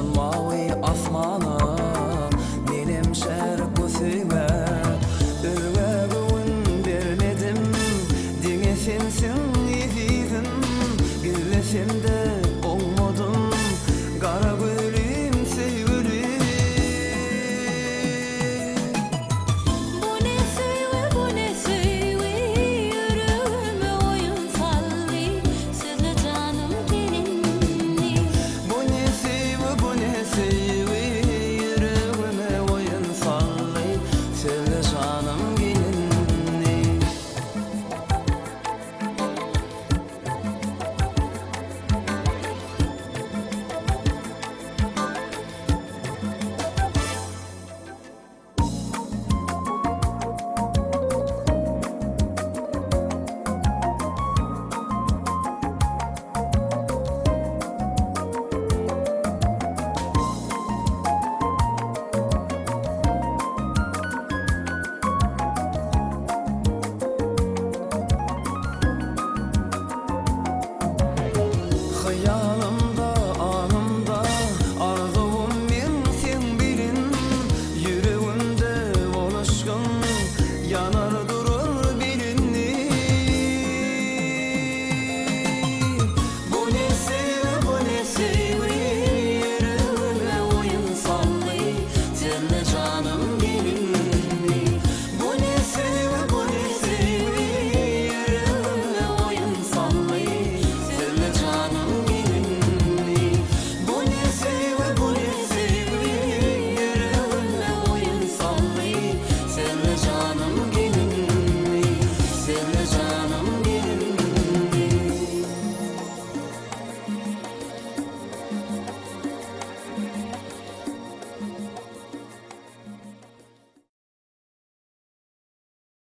Taşsın mavi asmana benim şerku süve Ürve güvün vermedim Dine sensin izizim Gülleşim de olmadım Kara gülüm sevgili Bu ne söyle bu ne söyle Yüreğime oyun sallı Sizle canım gelinli Bu ne sevi yüreğime oyun sallı Söyle canım gelinli Hayalımda, anımda, arzum men sen bilin Yüreğimde oluşkun, yanar durur bilinni Bu ne sevi, yüreğime oyun sallı Seninle canım gelinli Bu ne sevi, yüreğime oyun sallı Seninle canım Canım